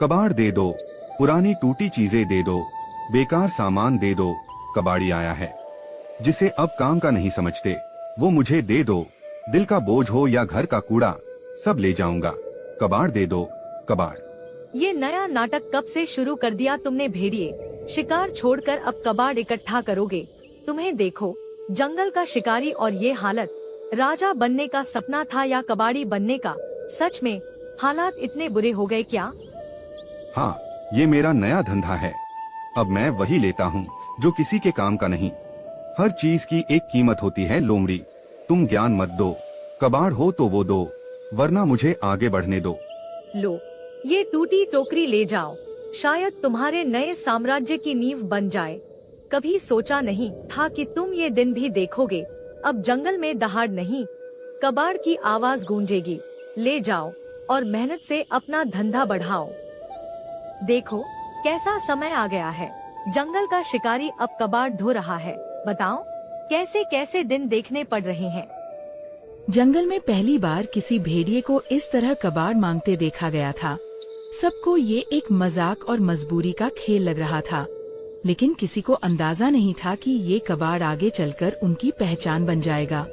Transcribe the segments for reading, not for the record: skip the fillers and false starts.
कबाड़ दे दो, पुरानी टूटी चीजें दे दो, बेकार सामान दे दो। कबाड़ी आया है जिसे अब काम का नहीं समझते, वो मुझे दे दो। दिल का बोझ हो या घर का कूड़ा, सब ले जाऊंगा। कबाड़ दे दो, कबाड़। ये नया नाटक कब से शुरू कर दिया तुमने भेड़िए? शिकार छोड़कर अब कबाड़ इकट्ठा करोगे? तुम्हें देखो, जंगल का शिकारी और ये हालत। राजा बनने का सपना था या कबाड़ी बनने का? सच में हालात इतने बुरे हो गए क्या? हाँ, ये मेरा नया धंधा है। अब मैं वही लेता हूँ जो किसी के काम का नहीं। हर चीज की एक कीमत होती है लोमड़ी। तुम ज्ञान मत दो, कबाड़ हो तो वो दो, वरना मुझे आगे बढ़ने दो। लो, ये टूटी टोकरी ले जाओ, शायद तुम्हारे नए साम्राज्य की नींव बन जाए। कभी सोचा नहीं था कि तुम ये दिन भी देखोगे। अब जंगल में दहाड़ नहीं, कबाड़ की आवाज गूंजेगी। ले जाओ और मेहनत से अपना धंधा बढ़ाओ। देखो कैसा समय आ गया है। जंगल का शिकारी अब कबाड़ ढो रहा है। बताओ कैसे कैसे दिन देखने पड़ रहे हैं। जंगल में पहली बार किसी भेड़िए को इस तरह कबाड़ मांगते देखा गया था। सबको ये एक मजाक और मजबूरी का खेल लग रहा था, लेकिन किसी को अंदाजा नहीं था कि ये कबाड़ आगे चलकर उनकी पहचान बन जाएगा।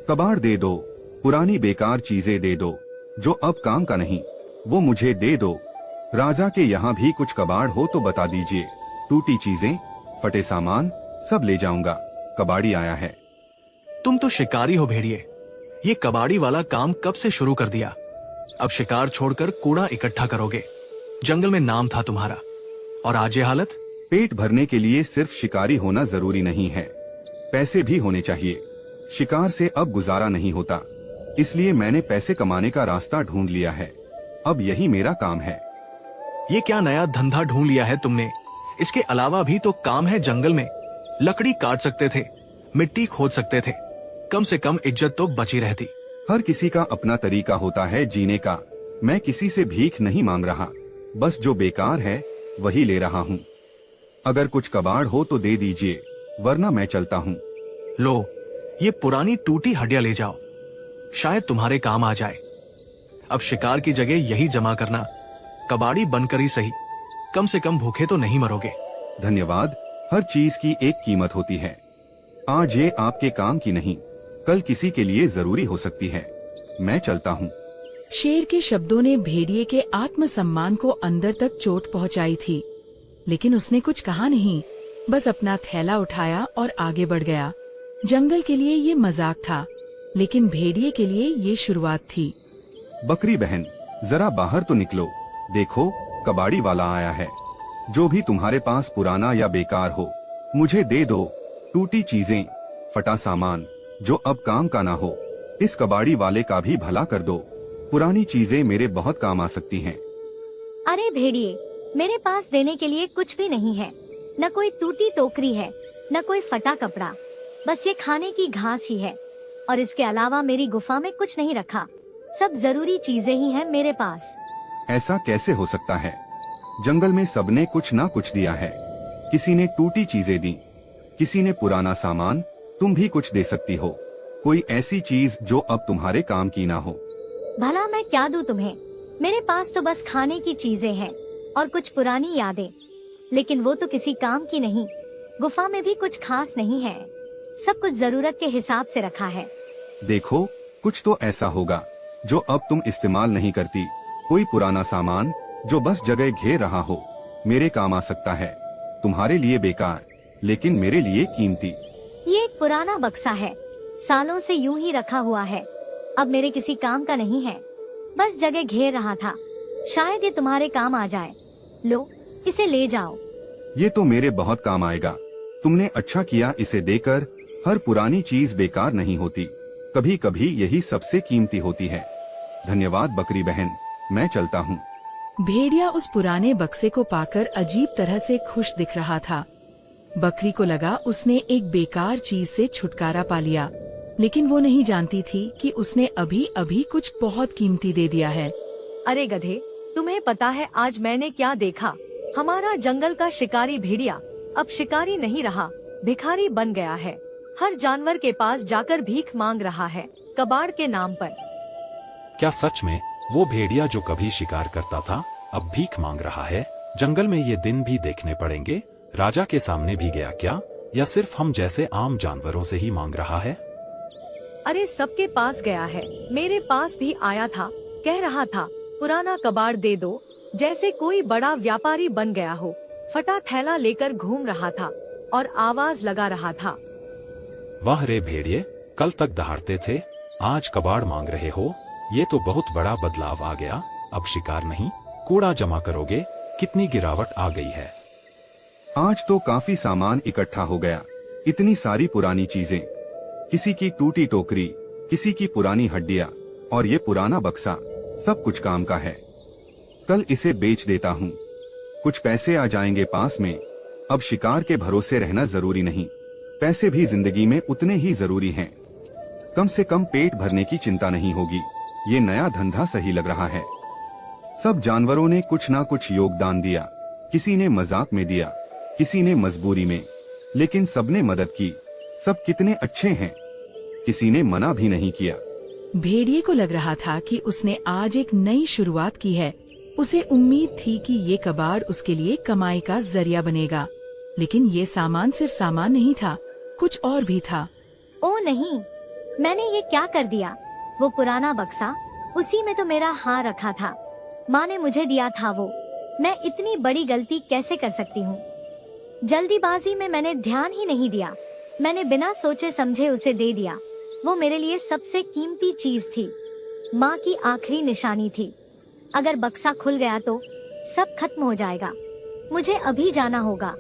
कबाड़ दे दो, पुरानी बेकार चीजें दे दो, जो अब काम का नहीं, वो मुझे दे दो। राजा के यहाँ भी कुछ कबाड़ हो तो बता दीजिए। टूटी चीजें, फटे सामान, सब ले जाऊंगा। कबाड़ी आया है। तुम तो शिकारी हो भेड़िए, ये कबाड़ी वाला काम कब से शुरू कर दिया? अब शिकार छोड़कर कूड़ा इकट्ठा करोगे। जंगल में नाम था तुम्हारा, और आज ये हालत। पेट भरने के लिए सिर्फ शिकारी होना जरूरी नहीं है, पैसे भी होने चाहिए। शिकार से अब गुजारा नहीं होता, इसलिए मैंने पैसे कमाने का रास्ता ढूंढ लिया है। अब यही मेरा काम है। ये क्या नया धंधा ढूंढ लिया है तुमने? इसके अलावा भी तो काम है जंगल में। लकड़ी काट सकते थे, मिट्टी खोद सकते थे, कम से कम इज्जत तो बची रहती। हर किसी का अपना तरीका होता है जीने का। मैं किसी से भीख नहीं मांग रहा, बस जो बेकार है वही ले रहा हूँ। अगर कुछ कबाड़ हो तो दे दीजिए, वरना मैं चलता हूँ। लो, ये पुरानी टूटी हड्डियां ले जाओ, शायद तुम्हारे काम आ जाए। अब शिकार की जगह यही जमा करना। कबाड़ी बनकर ही सही, कम से कम भूखे तो नहीं मरोगे। धन्यवाद। हर चीज की एक कीमत होती है। आज ये आपके काम की नहीं, कल किसी के लिए जरूरी हो सकती है। मैं चलता हूँ। शेर के शब्दों ने भेड़िए के आत्मसम्मान को अंदर तक चोट पहुंचाई थी, लेकिन उसने कुछ कहा नहीं, बस अपना थैला उठाया और आगे बढ़ गया। जंगल के लिए ये मजाक था, लेकिन भेड़िए के लिए ये शुरुआत थी। बकरी बहन, जरा बाहर तो निकलो। देखो, कबाड़ी वाला आया है। जो भी तुम्हारे पास पुराना या बेकार हो, मुझे दे दो। टूटी चीजें, फटा सामान, जो अब काम का ना हो। इस कबाड़ी वाले का भी भला कर दो। पुरानी चीजें मेरे बहुत काम आ सकती हैं। अरे भेड़िए, मेरे पास देने के लिए कुछ भी नहीं है। न कोई टूटी टोकरी है, न कोई फटा कपड़ा, बस ये खाने की घास ही है। और इसके अलावा मेरी गुफा में कुछ नहीं रखा। सब जरूरी चीजें ही हैं मेरे पास। ऐसा कैसे हो सकता है? जंगल में सबने कुछ ना कुछ दिया है। किसी ने टूटी चीजें दी, किसी ने पुराना सामान। तुम भी कुछ दे सकती हो, कोई ऐसी चीज जो अब तुम्हारे काम की ना हो। भला मैं क्या दूं तुम्हें? मेरे पास तो बस खाने की चीजें हैं और कुछ पुरानी यादें, लेकिन वो तो किसी काम की नहीं। गुफा में भी कुछ खास नहीं है, सब कुछ जरूरत के हिसाब से रखा है। देखो, कुछ तो ऐसा होगा जो अब तुम इस्तेमाल नहीं करती। कोई पुराना सामान जो बस जगह घेर रहा हो, मेरे काम आ सकता है। तुम्हारे लिए बेकार, लेकिन मेरे लिए कीमती। ये एक पुराना बक्सा है, सालों से यूं ही रखा हुआ है। अब मेरे किसी काम का नहीं है, बस जगह घेर रहा था। शायद ये तुम्हारे काम आ जाए। लो, इसे ले जाओ। ये तो मेरे बहुत काम आएगा। तुमने अच्छा किया इसे देकर। हर पुरानी चीज बेकार नहीं होती, कभी कभी यही सबसे कीमती होती है। धन्यवाद बकरी बहन, मैं चलता हूँ। भेड़िया उस पुराने बक्से को पाकर अजीब तरह से खुश दिख रहा था। बकरी को लगा उसने एक बेकार चीज से छुटकारा पा लिया, लेकिन वो नहीं जानती थी कि उसने अभी अभी कुछ बहुत कीमती दे दिया है। अरे गधे, तुम्हें पता है आज मैंने क्या देखा? हमारा जंगल का शिकारी भेड़िया अब शिकारी नहीं रहा, भिखारी बन गया है। हर जानवर के पास जाकर भीख मांग रहा है, कबाड़ के नाम पर। क्या सच में वो भेड़िया जो कभी शिकार करता था, अब भीख मांग रहा है। जंगल में ये दिन भी देखने पड़ेंगे। राजा के सामने भी गया क्या, या सिर्फ हम जैसे आम जानवरों से ही मांग रहा है? अरे सबके पास गया है, मेरे पास भी आया था, कह रहा था पुराना कबाड़ दे दो, जैसे कोई बड़ा व्यापारी बन गया हो। फटा थैला लेकर घूम रहा था और आवाज लगा रहा था। वाह रे भेड़िए, कल तक दहाड़ते थे, आज कबाड़ मांग रहे हो। ये तो बहुत बड़ा बदलाव आ गया। अब शिकार नहीं, कूड़ा जमा करोगे। कितनी गिरावट आ गई है। आज तो काफी सामान इकट्ठा हो गया। इतनी सारी पुरानी चीजें, किसी की टूटी टोकरी, किसी की पुरानी हड्डियां और ये पुराना बक्सा, सब कुछ काम का है। कल इसे बेच देता हूँ, कुछ पैसे आ जाएंगे पास में। अब शिकार के भरोसे रहना जरूरी नहीं, पैसे भी जिंदगी में उतने ही जरूरी हैं। कम से कम पेट भरने की चिंता नहीं होगी। ये नया धंधा सही लग रहा है। सब जानवरों ने कुछ ना कुछ योगदान दिया। किसी ने मजाक में दिया, किसी ने मजबूरी में, लेकिन सबने मदद की। सब कितने अच्छे हैं, किसी ने मना भी नहीं किया। भेड़िए को लग रहा था कि उसने आज एक नई शुरुआत की है। उसे उम्मीद थी कि ये कबाड़ उसके लिए कमाई का जरिया बनेगा, लेकिन ये सामान सिर्फ सामान नहीं था, कुछ और भी था। ओ नहीं, मैंने ये क्या कर दिया? वो पुराना बक्सा, उसी में तो मेरा हार रखा था। माँ ने मुझे दिया था वो। मैं इतनी बड़ी गलती कैसे कर सकती हूँ? जल्दीबाजी में मैंने ध्यान ही नहीं दिया। मैंने बिना सोचे समझे उसे दे दिया। वो मेरे लिए सबसे कीमती चीज थी, माँ की आखिरी निशानी थी। अगर बक्सा खुल गया तो सब खत्म हो जाएगा। मुझे अभी जाना होगा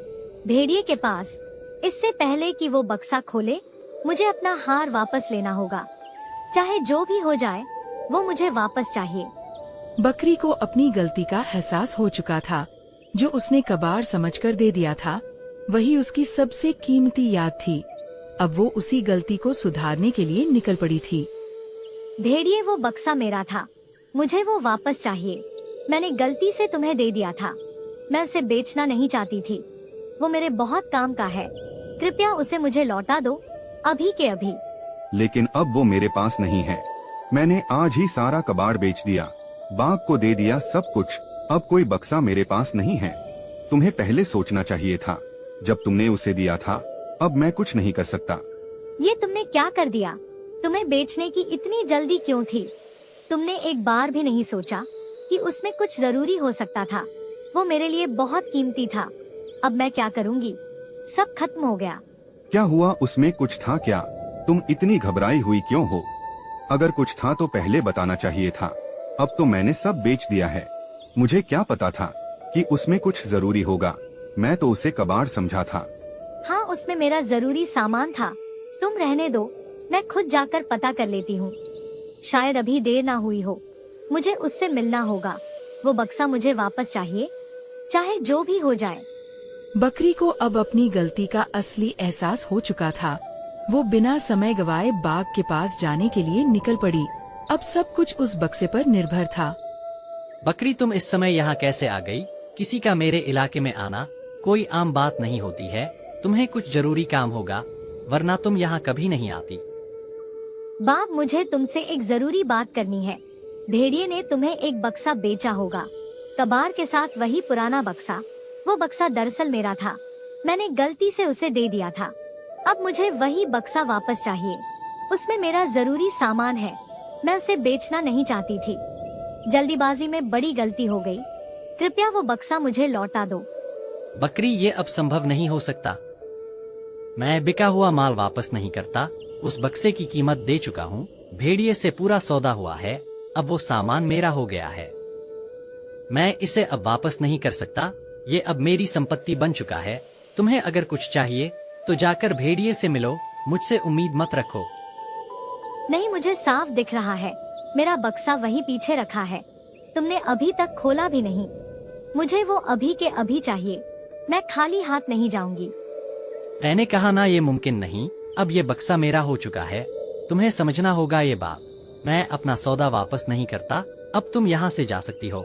भेड़िए के पास। इससे पहले कि वो बक्सा खोले, मुझे अपना हार वापस लेना होगा। चाहे जो भी हो जाए, वो मुझे वापस चाहिए। बकरी को अपनी गलती का एहसास हो चुका था। जो उसने कबाड़ समझकर दे दिया था, वही उसकी सबसे कीमती याद थी। अब वो उसी गलती को सुधारने के लिए निकल पड़ी थी। भेड़िए, वो बक्सा मेरा था, मुझे वो वापस चाहिए। मैंने गलती से तुम्हें दे दिया था। मैं उसे बेचना नहीं चाहती थी। वो मेरे बहुत काम का है। कृपया उसे मुझे लौटा दो, अभी के अभी। लेकिन अब वो मेरे पास नहीं है। मैंने आज ही सारा कबाड़ बेच दिया, बाघ को दे दिया सब कुछ। अब कोई बक्सा मेरे पास नहीं है। तुम्हें पहले सोचना चाहिए था, जब तुमने उसे दिया था। अब मैं कुछ नहीं कर सकता। ये तुमने क्या कर दिया? तुम्हें बेचने की इतनी जल्दी क्यों थी? तुमने एक बार भी नहीं सोचा कि उसमें कुछ जरूरी हो सकता था। वो मेरे लिए बहुत कीमती था। अब मैं क्या करूँगी? सब खत्म हो गया। क्या हुआ? उसमें कुछ था क्या? तुम इतनी घबराई हुई क्यों हो? अगर कुछ था तो पहले बताना चाहिए था। अब तो मैंने सब बेच दिया है। मुझे क्या पता था कि उसमें कुछ जरूरी होगा। मैं तो उसे कबाड़ समझा था। हाँ, उसमें मेरा जरूरी सामान था। तुम रहने दो, मैं खुद जाकर पता कर लेती हूँ। शायद अभी देर ना हुई हो। मुझे उससे मिलना होगा। वो बक्सा मुझे वापस चाहिए, चाहे जो भी हो जाए। बकरी को अब अपनी गलती का असली एहसास हो चुका था। वो बिना समय गवाए बाघ के पास जाने के लिए निकल पड़ी। अब सब कुछ उस बक्से पर निर्भर था। बकरी, तुम इस समय यहाँ कैसे आ गई? किसी का मेरे इलाके में आना कोई आम बात नहीं होती है। तुम्हें कुछ जरूरी काम होगा, वरना तुम यहाँ कभी नहीं आती। बाघ, मुझे तुमसे एक जरूरी बात करनी है। भेड़िए ने तुम्हें एक बक्सा बेचा होगा, कबाड़ के साथ वही पुराना बक्सा। वो बक्सा दरअसल मेरा था। मैंने गलती से उसे दे दिया था। अब मुझे वही बक्सा वापस चाहिए। उसमें मेरा जरूरी सामान है। मैं उसे बेचना नहीं चाहती थी। जल्दीबाजी में बड़ी गलती हो गई। कृपया वो बक्सा मुझे लौटा दो। बकरी, ये अब संभव नहीं हो सकता। मैं बिका हुआ माल वापस नहीं करता। उस बक्से की कीमत दे चुका हूँ। भेड़िए से पूरा सौदा हुआ है। अब वो सामान मेरा हो गया है। मैं इसे अब वापस नहीं कर सकता। ये अब मेरी संपत्ति बन चुका है। तुम्हें अगर कुछ चाहिए तो जाकर भेड़िए से मिलो। मुझसे उम्मीद मत रखो। नहीं, मुझे साफ दिख रहा है। मेरा बक्सा वही पीछे रखा है। तुमने अभी तक खोला भी नहीं। मुझे वो अभी के अभी चाहिए। मैं खाली हाथ नहीं जाऊंगी। मैंने कहा ना, ये मुमकिन नहीं। अब ये बक्सा मेरा हो चुका है। तुम्हें समझना होगा ये बात। मैं अपना सौदा वापस नहीं करता। अब तुम यहाँ से जा सकती हो।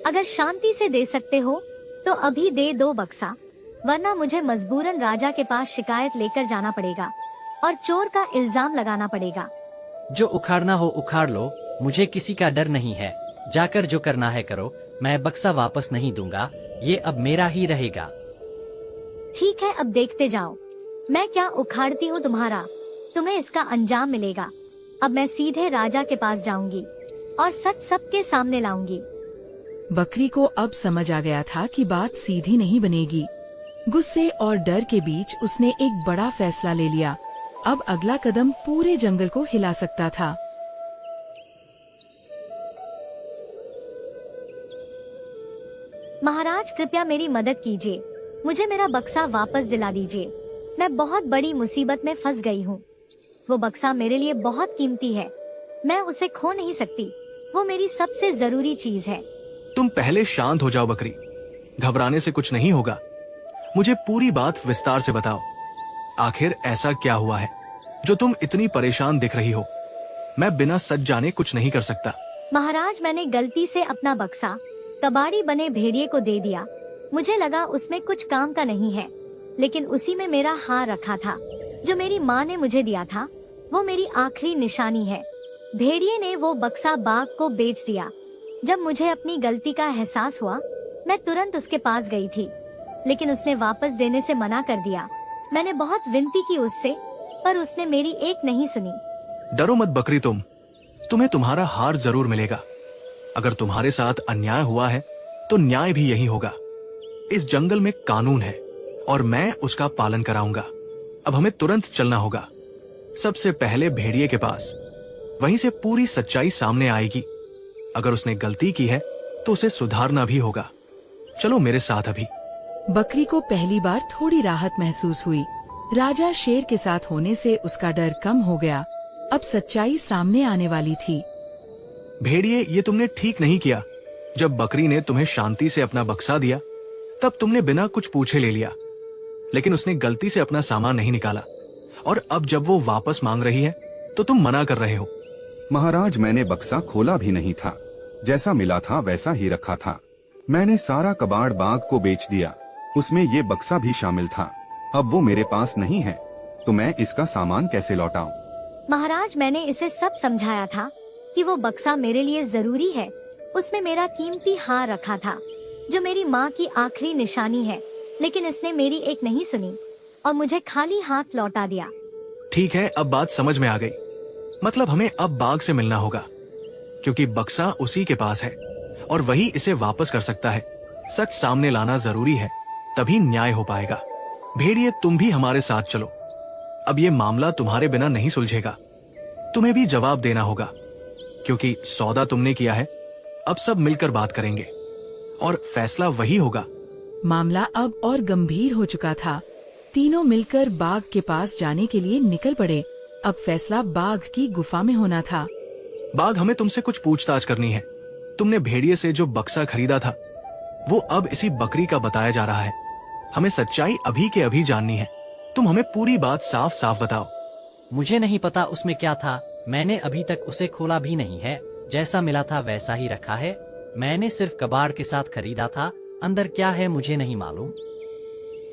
अगर शांति से दे सकते हो तो अभी दे दो बक्सा, वरना मुझे मजबूरन राजा के पास शिकायत लेकर जाना पड़ेगा और चोर का इल्जाम लगाना पड़ेगा। जो उखाड़ना हो उखाड़ लो। मुझे किसी का डर नहीं है। जाकर जो करना है करो। मैं बक्सा वापस नहीं दूंगा, ये अब मेरा ही रहेगा। ठीक है, अब देखते जाओ मैं क्या उखाड़ती हूँ तुम्हारा, तुम्हें इसका अंजाम मिलेगा। अब मैं सीधे राजा के पास जाऊंगी और सच सबके सामने लाऊंगी। बकरी को अब समझ आ गया था कि बात सीधी नहीं बनेगी। गुस्से और डर के बीच उसने एक बड़ा फैसला ले लिया। अब अगला कदम पूरे जंगल को हिला सकता था। महाराज कृपया मेरी मदद कीजिए, मुझे मेरा बक्सा वापस दिला दीजिए। मैं बहुत बड़ी मुसीबत में फंस गई हूँ। वो बक्सा मेरे लिए बहुत कीमती है, मैं उसे खो नहीं सकती। वो मेरी सबसे जरूरी चीज है। तुम पहले शांत हो जाओ बकरी, घबराने से कुछ नहीं होगा। मुझे पूरी बात विस्तार से बताओ। आखिर ऐसा क्या हुआ है जो तुम इतनी परेशान दिख रही हो? मैं बिना सच जाने कुछ नहीं कर सकता। महाराज, मैंने गलती से अपना बक्सा कबाड़ी बने भेड़िए को दे दिया। मुझे लगा उसमें कुछ काम का नहीं है, लेकिन उसी में मेरा हार रखा था जो मेरी माँ ने मुझे दिया था। वो मेरी आखिरी निशानी है। भेड़िए ने वो बक्सा बाघ को बेच दिया। जब मुझे अपनी गलती का एहसास हुआ, मैं तुरंत उसके पास गई थी, लेकिन उसने वापस देने से मना कर दिया। मैंने बहुत विनती की उससे, पर उसने मेरी एक नहीं सुनी। डरो मत बकरी, तुम्हें तुम्हारा हार जरूर मिलेगा। अगर तुम्हारे साथ अन्याय हुआ है तो न्याय भी यही होगा। इस जंगल में कानून है और मैं उसका पालन कराऊंगा। अब हमें तुरंत चलना होगा। सबसे पहले भेड़िए के पास, वहीं से पूरी सच्चाई सामने आएगी। अगर उसने गलती की है तो उसे सुधारना भी होगा। चलो मेरे साथ अभी। बकरी को पहली बार थोड़ी राहत महसूस हुई। राजा शेर के साथ होने से उसका डर कम हो गया। अब सच्चाई सामने आने वाली थी। भेड़िए, ये तुमने ठीक नहीं किया। जब बकरी ने तुम्हें शांति से अपना बक्सा दिया, तब तुमने बिना कुछ पूछे ले लिया, लेकिन उसने गलती से अपना सामान नहीं निकाला। और अब जब वो वापस मांग रही है तो तुम मना कर रहे हो। महाराज, मैंने बक्सा खोला भी नहीं था, जैसा मिला था वैसा ही रखा था। मैंने सारा कबाड़ बाघ को बेच दिया, उसमें ये बक्सा भी शामिल था। अब वो मेरे पास नहीं है, तो मैं इसका सामान कैसे लौटाऊं? महाराज, मैंने इसे सब समझाया था कि वो बक्सा मेरे लिए जरूरी है। उसमें मेरा कीमती हार रखा था जो मेरी माँ की आखिरी निशानी है, लेकिन इसने मेरी एक नहीं सुनी और मुझे खाली हाथ लौटा दिया। ठीक है, अब बात समझ में आ गई। मतलब हमें अब बाघ से मिलना होगा, क्योंकि बक्सा उसी के पास है और वही इसे वापस कर सकता है। सच सामने लाना जरूरी है, तभी न्याय हो पाएगा। भेड़िए, तुम भी हमारे साथ चलो। अब ये मामला तुम्हारे बिना नहीं सुलझेगा। तुम्हें भी जवाब देना होगा, क्योंकि सौदा तुमने किया है। अब सब मिलकर बात करेंगे और फैसला वही होगा। मामला अब और गंभीर हो चुका था। तीनों मिलकर बाघ के पास जाने के लिए निकल पड़े। अब फैसला बाघ की गुफा में होना था। बाघ, हमें तुमसे कुछ पूछताछ करनी है। तुमने भेड़िए से जो बक्सा खरीदा था, वो अब इसी बकरी का बताया जा रहा है। हमें सच्चाई अभी के अभी जाननी है। तुम हमें पूरी बात साफ साफ बताओ। मुझे नहीं पता उसमें क्या था। मैंने अभी तक उसे खोला भी नहीं है। जैसा मिला था वैसा ही रखा है। मैंने सिर्फ कबाड़ के साथ खरीदा था। अंदर क्या है मुझे नहीं मालूम।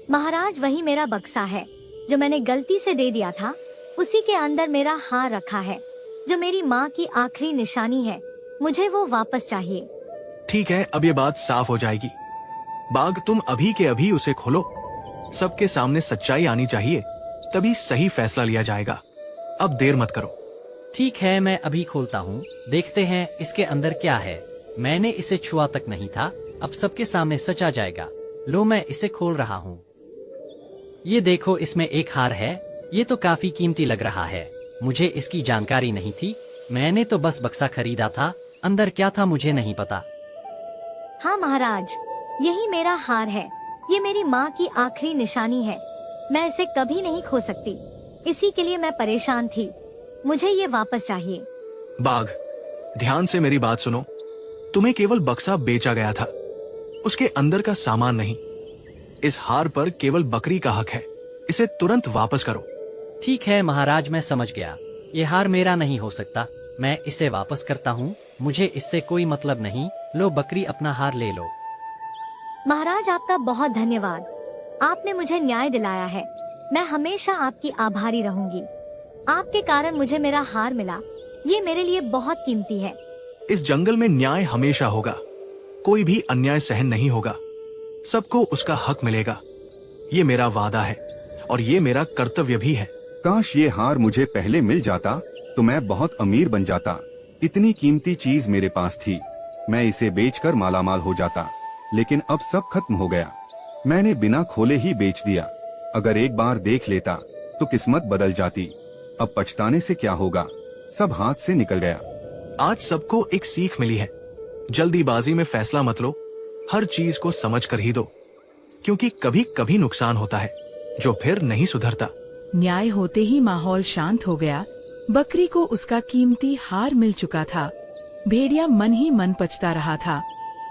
महाराज, वही मेरा बक्सा है जो मैंने गलती से दे दिया था। उसी के अंदर मेरा हार रखा है जो मेरी माँ की आखिरी निशानी है। मुझे वो वापस चाहिए। ठीक है, अब ये बात साफ हो जाएगी। बाघ, तुम अभी के अभी उसे खोलो। सबके सामने सच्चाई आनी चाहिए, तभी सही फैसला लिया जाएगा। अब देर मत करो। ठीक है, मैं अभी खोलता हूँ। देखते हैं इसके अंदर क्या है। मैंने इसे छुआ तक नहीं था। अब सबके सामने सच आ जाएगा। लो, मैं इसे खोल रहा हूँ। ये देखो, इसमें एक हार है। ये तो काफी कीमती लग रहा है। मुझे इसकी जानकारी नहीं थी। मैंने तो बस बक्सा खरीदा था। अंदर क्या था मुझे नहीं पता। हाँ महाराज, यही मेरा हार है। ये मेरी माँ की आखिरी निशानी है। मैं इसे कभी नहीं खो सकती। इसी के लिए मैं परेशान थी। मुझे ये वापस चाहिए। बाघ, ध्यान से मेरी बात सुनो। तुम्हें केवल बक्सा बेचा गया था, उसके अंदर का सामान नहीं। इस हार पर केवल बकरी का हक है। इसे तुरंत वापस करो। ठीक है महाराज, मैं समझ गया। ये हार मेरा नहीं हो सकता। मैं इसे वापस करता हूँ। मुझे इससे कोई मतलब नहीं। लो बकरी, अपना हार ले लो। महाराज, आपका बहुत धन्यवाद। आपने मुझे न्याय दिलाया है। मैं हमेशा आपकी आभारी रहूंगी। आपके कारण मुझे मेरा हार मिला। ये मेरे लिए बहुत कीमती है। इस जंगल में न्याय हमेशा होगा। कोई भी अन्याय सहन नहीं होगा, सबको उसका हक मिलेगा। ये मेरा वादा है और ये मेरा कर्तव्य भी है। काश ये हार मुझे पहले मिल जाता तो मैं बहुत अमीर बन जाता। इतनी कीमती चीज मेरे पास थी, मैं इसे बेचकर मालामाल हो जाता, लेकिन अब सब खत्म हो गया। मैंने बिना खोले ही बेच दिया। अगर एक बार देख लेता तो किस्मत बदल जाती। अब पछताने से क्या होगा, सब हाथ से निकल गया। आज सबको एक सीख मिली है, जल्दीबाजी में फैसला मत लो, हर चीज को समझ कर ही दो, क्योंकि कभी कभी नुकसान होता है जो फिर नहीं सुधरता। न्याय होते ही माहौल शांत हो गया। बकरी को उसका कीमती हार मिल चुका था। भेड़िया मन ही मन पछता रहा था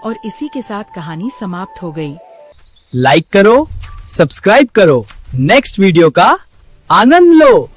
और इसी के साथ कहानी समाप्त हो गई। लाइक करो, सब्सक्राइब करो, नेक्स्ट वीडियो का आनंद लो।